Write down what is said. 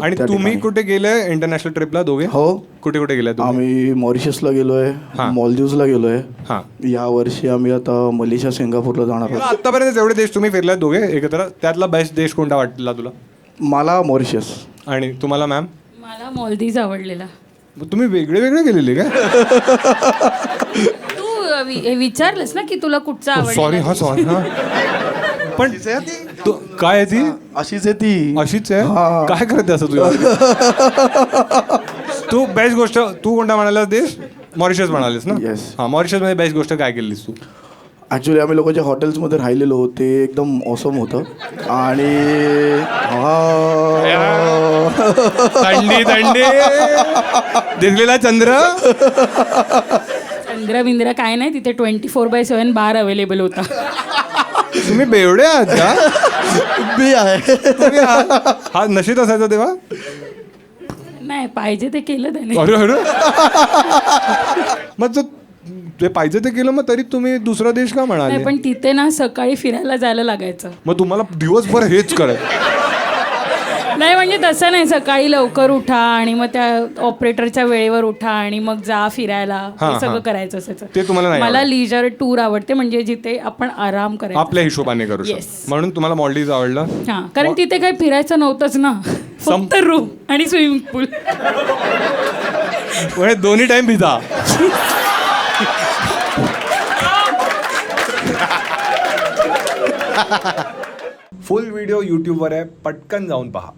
आणि त्या तुम्ही ठिकाणी. कुठे गेले इंटरनॅशनल ट्रिपला दोघे? हो, कुठे कुठे गेले तुम्ही? आम्ही मॉरिशसला गेलोय, हां. मॉलदीव्सला गेलोय. हां. या वर्षी आम्ही आता मलेशिया, सिंगापूरला जाणार आहोत. आतापर्यंत जेवढे देश तुम्ही फिरलात दोघे एकत्र, त्यातला बेस्ट देश कोणता वाटला तुला? मला मॉरिशस. आणि तुम्हाला मॅम? मला मॉलदीव्स आवडलेला. तुम्ही वेगळे वेगळे गेलेले का? तू विचारलंस ना की तुला कुठचा सॉरी आवडला? हा सॉरी हा. पण काय आहे ती? अशीच आहे ती. अशीच आहे? हा. काय करते असं तुझ्या? तू बेस्ट गोष्ट तू कोणता म्हणालास देश? मॉरिशस म्हणालीस ना? Yes. हा, मॉरिशस मध्ये बेस्ट गोष्ट काय केलीस तू? ॲक्च्युली आम्ही लोक ज्या हॉटेल्समध्ये राहिलेलो ते एकदम ऑसम होतं. आणि थंडी थंडी दिसलेला चंद्र. चंद्रबिंद्र काय नाही, तिथे 24/7 बार अवेलेबल होता. तुम्ही बेवडे आहात का? बी आहे. तुम्ही हा नशीब असायचा तेव्हा? नाही, पाहिजे ते केलं त्याने. अरे अरे मग ते पाहिजे ते केलं, मग तरी तुम्ही दुसरा देश का म्हणाले? नाही, पण तिथे ना सकाळी फिरायला जायला लागायचं. मग तुम्हाला दिवसभर हेच करायचं? नाही म्हणजे तसं नाही, सकाळी लवकर उठा आणि मग त्या ऑपरेटरच्या वेळेवर उठा आणि मग जा फिरायला, हां, हे सगळं हां. करायचं असायचं. ते तुम्हाला नाही मला आवडत? लिजर टूर आवडते, म्हणजे जिथे आपण आराम करायचा. आपल्या हिशोबाने करू Yes. शकतो. म्हणून तुम्हाला मॉलडीव्स आवडलं? हां, कारण तिथे काही फिरायचं नव्हतंच ना, फक्त रूम आणि स्विमिंग पूल. म्हणजे दोन्ही टाइम भिजा. फुल व्हिडिओ यूट्यूबवर आहे, पटकन जाऊन पहा.